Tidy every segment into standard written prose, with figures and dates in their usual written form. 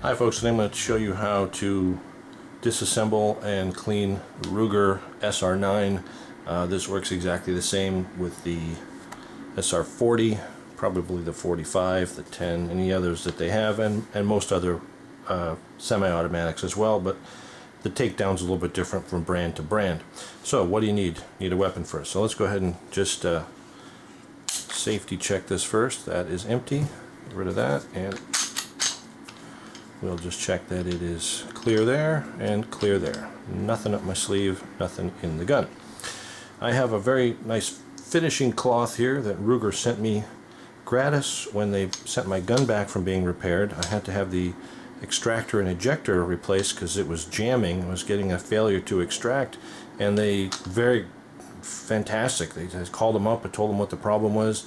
Hi folks, today I'm going to show you how to disassemble and clean Ruger SR9. This works exactly the same with the SR40, probably the 45, the 10, any others that they have, and most other semi-automatics as well, but the takedown's a little bit different from brand to brand. So what do you need? You need a weapon first. So let's go ahead and just safety check this first. That is empty. Get rid of that, and we'll just check that it is clear there and clear there. Nothing up my sleeve, nothing in the gun. I have a very nice finishing cloth here that Ruger sent me gratis when they sent my gun back from being repaired. I had to have the extractor and ejector replaced because it was jamming. I was getting a failure to extract, and they very fantastic. They just called them up and told them what the problem was.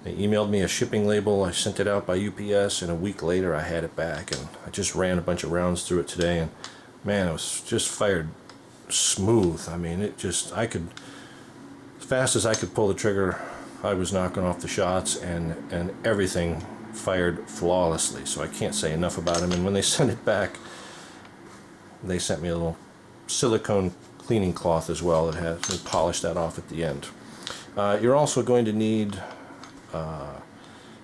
They emailed me a shipping label. I sent it out by UPS, and a week later I had it back, and I just ran a bunch of rounds through it today, and man, it was just fired smooth. I mean, it just, I could, as fast as I could pull the trigger, I was knocking off the shots, and everything fired flawlessly. So I can't say enough about them. And when they sent it back, they sent me a little silicone cleaning cloth as well. They polished that off at the end. You're also going to need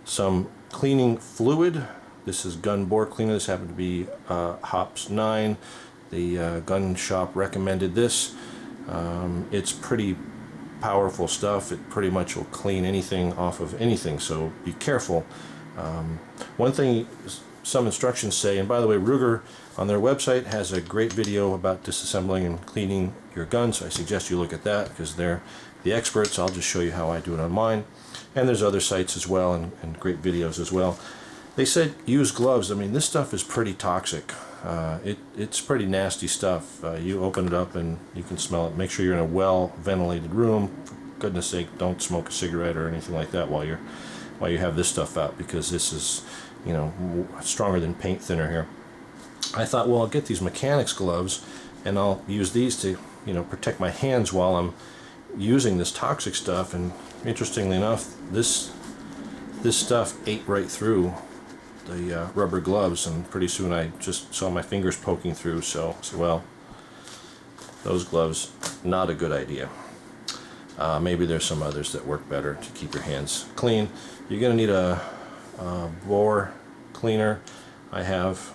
some cleaning fluid. This is gun bore cleaner. This happened to be Hops 9. The gun shop recommended this. It's pretty powerful stuff. It pretty much will clean anything off of anything, so be careful. One thing some instructions say, and by the way, Ruger on their website has a great video about disassembling and cleaning your gun, so I suggest you look at that because they're the experts. I'll just show you how I do it on mine. And there's other sites as well, and great videos as well. They said use gloves. I mean, this stuff is pretty toxic. It's pretty nasty stuff. You open it up and you can smell it. Make sure you're in a well-ventilated room. For goodness sake, don't smoke a cigarette or anything like that while you have this stuff out, because this is, you know, stronger than paint thinner here. I thought, well, I'll get these mechanics gloves and I'll use these to, you know, protect my hands while I'm using this toxic stuff. And interestingly enough, this stuff ate right through the rubber gloves, and pretty soon I just saw my fingers poking through. So well, those gloves, not a good idea. Maybe there's some others that work better to keep your hands clean. You're going to need a bore cleaner. I have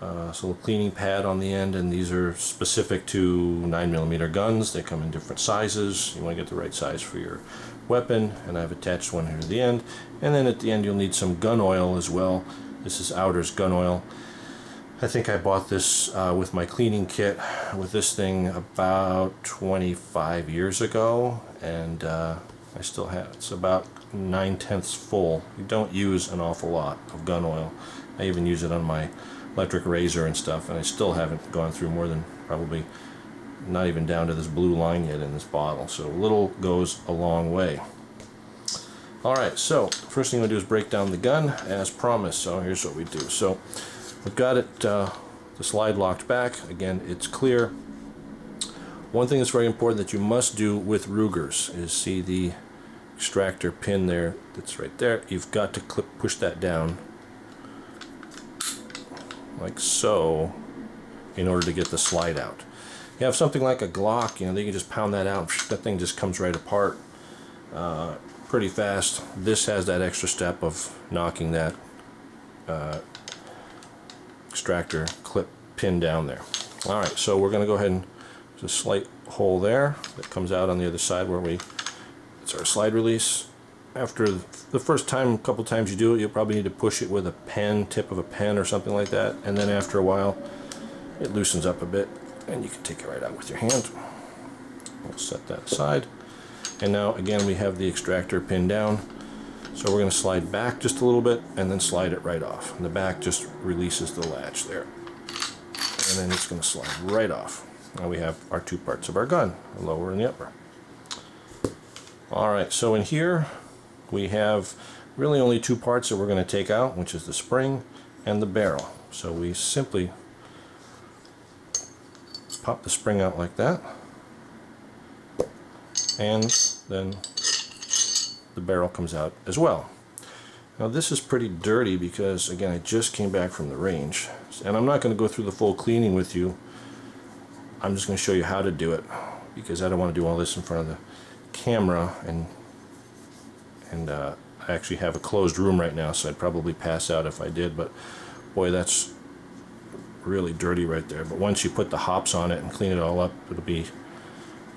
a little cleaning pad on the end, and these are specific to 9mm guns. They come in different sizes. You want to get the right size for your weapon, and I've attached one here to the end. And then at the end you'll need some gun oil as well. This is Outer's gun oil. I think I bought this with my cleaning kit with this thing about 25 years ago, and I still have, it's about 9/10 full. You don't use an awful lot of gun oil. I even use it on my electric razor and stuff, and I still haven't gone through more than probably not even down to this blue line yet in this bottle. So little goes a long way. Alright, so first thing I'm going to do is break down the gun as promised. So here's what we do. So we've got it, the slide locked back. Again, it's clear. One thing that's very important that you must do with Rugers is see the extractor pin there that's right there. You've got to push that down like so in order to get the slide out. You have something like a Glock, you know, they can just pound that out. That thing just comes right apart pretty fast. This has that extra step of knocking that extractor clip pin down there. Alright, so we're going to go ahead and there's a slight hole there that comes out on the other side where it's our slide release. After the first time, a couple times you do it, you'll probably need to push it with a pen, tip of a pen or something like that, and then after a while it loosens up a bit and you can take it right out with your hand. We'll set that aside, and now again we have the extractor pinned down, so we're going to slide back just a little bit and then slide it right off, and the back just releases the latch there, and then it's going to slide right off. Now we have our two parts of our gun, the lower and the upper. Alright, so in here we have really only two parts that we're going to take out, which is the spring and the barrel. So we simply pop the spring out like that, and then the barrel comes out as well. Now this is pretty dirty because, again, I just came back from the range. And I'm not going to go through the full cleaning with you. I'm just going to show you how to do it, because I don't want to do all this in front of the camera, and I actually have a closed room right now, so I'd probably pass out if I did. But boy, that's really dirty right there. But once you put the hops on it and clean it all up, it'll be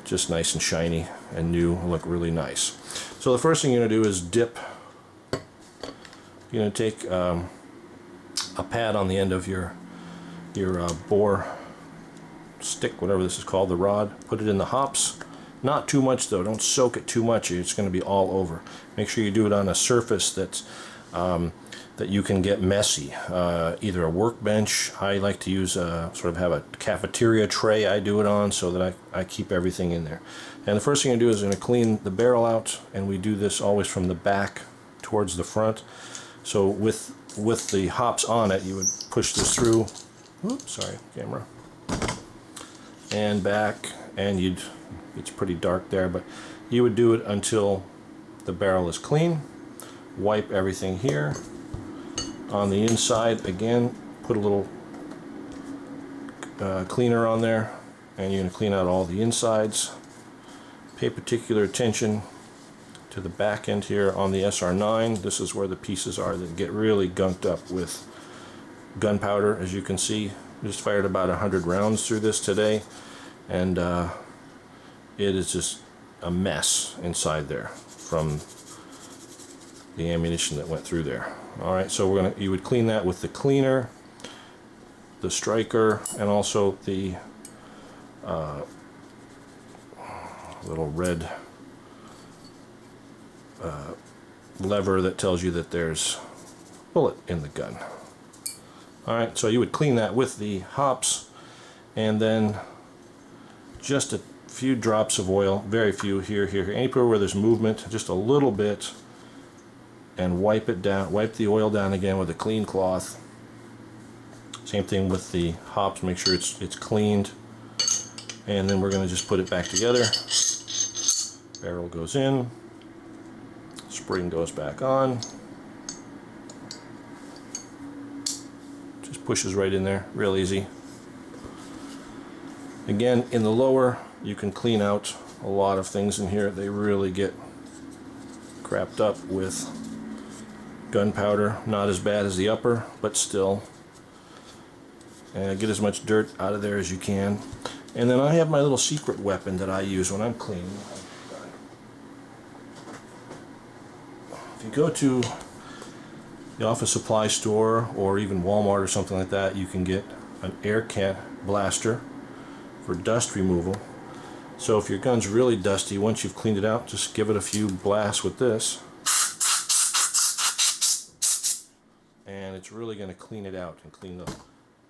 just nice and shiny and new. It'll look really nice. So the first thing you're going to do is dip. You're going to take a pad on the end of your bore stick, whatever this is called, the rod. Put it in the hops. Not too much though. Don't soak it too much. It's going to be all over. Make sure you do it on a surface that's that you can get messy. Either a workbench. I like to use sort of have a cafeteria tray I do it on, so that I keep everything in there. And the first thing I do is I'm going to clean the barrel out, and we do this always from the back towards the front. So with the hops on it, you would push this through. Oops, sorry, camera. And back, and it's pretty dark there, but you would do it until the barrel is clean. Wipe everything here. On the inside, again, put a little cleaner on there, and you're going to clean out all the insides. Pay particular attention to the back end here on the SR9. This is where the pieces are that get really gunked up with gunpowder. As you can see, just fired about 100 rounds through this today, and it is just a mess inside there from the ammunition that went through there. Alright, so you would clean that with the cleaner, the striker, and also the little red lever that tells you that there's a bullet in the gun. Alright, so you would clean that with the hops, and then just a few drops of oil, very few here, anywhere where there's movement, just a little bit, and wipe it down, wipe the oil down again with a clean cloth. Same thing with the hops, make sure it's cleaned, and then we're going to just put it back together. Barrel goes in, spring goes back on, just pushes right in there, real easy. Again, in the lower, you can clean out a lot of things in here. They really get crapped up with gunpowder. Not as bad as the upper, but still. Get as much dirt out of there as you can. And then I have my little secret weapon that I use when I'm cleaning. If you go to the office supply store or even Walmart or something like that, you can get an air can blaster for dust removal. So if your gun's really dusty, once you've cleaned it out, just give it a few blasts with this, and it's really going to clean it out and clean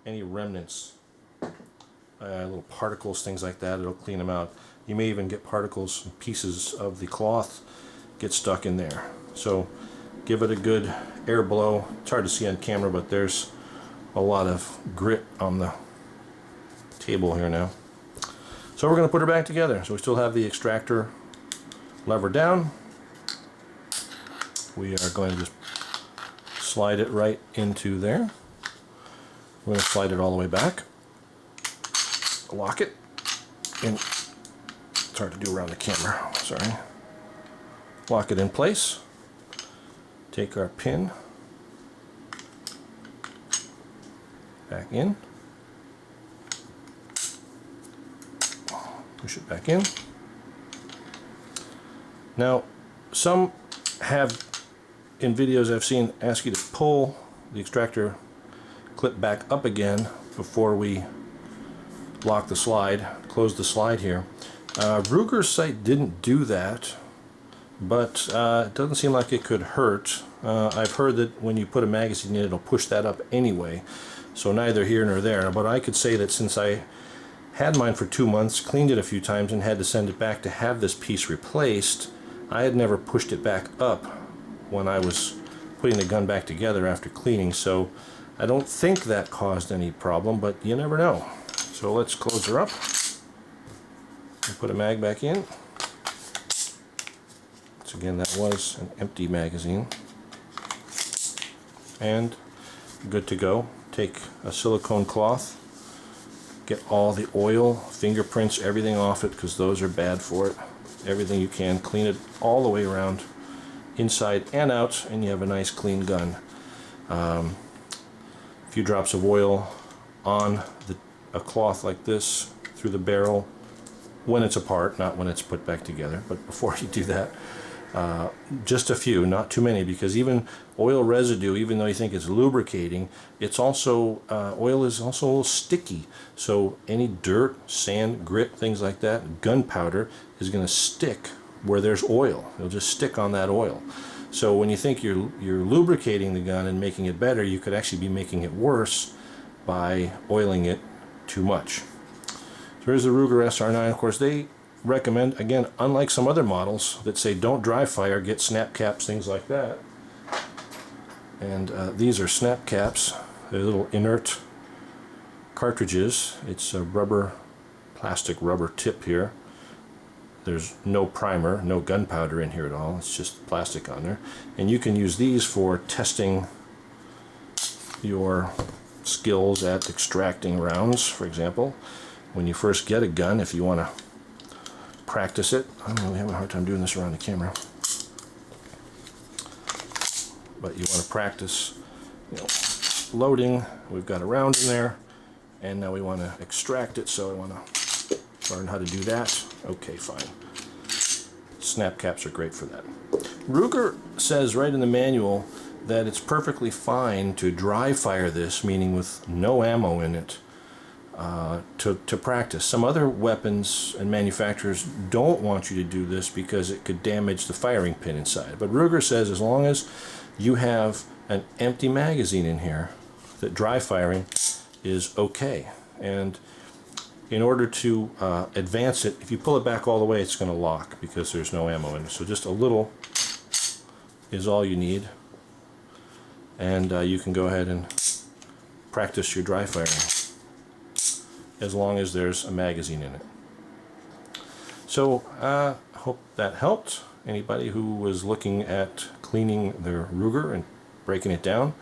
any remnants, little particles, things like that. It'll clean them out. You may even get particles and pieces of the cloth get stuck in there. So give it a good air blow. It's hard to see on camera, but there's a lot of grit on the table here now. So we're going to put her back together. So we still have the extractor lever down. We are going to just slide it right into there. We're going to slide it all the way back. Lock it. And it's hard to do around the camera, sorry. Lock it in place. Take our pin back in. Push it back in. Now, some have, in videos I've seen, ask you to pull the extractor clip back up again before we lock the slide, close the slide here. Ruger's sight didn't do that, but it doesn't seem like it could hurt. I've heard that when you put a magazine in, it'll push that up anyway, so neither here nor there. But I could say that since I had mine for 2 months, cleaned it a few times, and had to send it back to have this piece replaced, I had never pushed it back up when I was putting the gun back together after cleaning, so I don't think that caused any problem, but you never know. So let's close her up and put a mag back in. So again, that was an empty magazine. and good to go. Take a silicone cloth, get all the oil, fingerprints, everything off it, because those are bad for it. Everything you can, clean it all the way around, inside and out, and you have a nice clean gun. A few drops of oil on a cloth like this through the barrel when it's apart, not when it's put back together, but before you do that, just a few, not too many, because even oil residue, even though you think it's lubricating, it's also, oil is also a little sticky. So any dirt, sand, grit, things like that, gunpowder is going to stick where there's oil. It'll just stick on that oil. So when you think you're lubricating the gun and making it better, you could actually be making it worse by oiling it too much. So here's the Ruger SR9. Of course, they recommend, again, unlike some other models that say don't dry fire, get snap caps, things like that. And these are snap caps. They're little inert cartridges. It's a plastic rubber tip here. There's no primer, no gunpowder in here at all. It's just plastic on there. And you can use these for testing your skills at extracting rounds, for example. When you first get a gun, if you want to practice it. I'm really having a hard time doing this around the camera. But you want to practice, loading. We've got a round in there, and now we want to extract it, so I want to learn how to do that. Okay, fine. Snap caps are great for that. Ruger says right in the manual that it's perfectly fine to dry fire this, meaning with no ammo in it, to practice. Some other weapons and manufacturers don't want you to do this because it could damage the firing pin inside. But Ruger says as long as you have an empty magazine in here, that dry firing is okay. And in order to advance it, if you pull it back all the way, it's going to lock because there's no ammo in it. So just a little is all you need. And you can go ahead and practice your dry firing as long as there's a magazine in it. So I hope that helped anybody who was looking at cleaning their Ruger and breaking it down.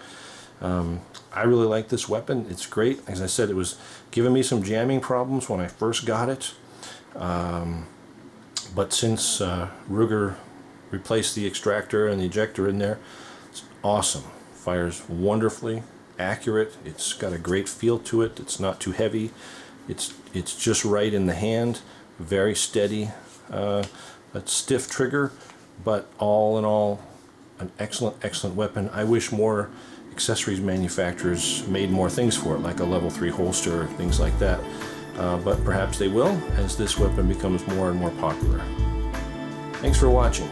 I really like this weapon. It's great. As I said, it was giving me some jamming problems when I first got it. But since Ruger replaced the extractor and the ejector in there, it's awesome. Fires wonderfully, accurate. It's got a great feel to it. It's not too heavy. It's just right in the hand. Very steady. A stiff trigger, but all in all, an excellent weapon. I wish more accessories manufacturers made more things for it, like a level 3 holster, things like that. But perhaps they will as this weapon becomes more and more popular. Thanks for watching.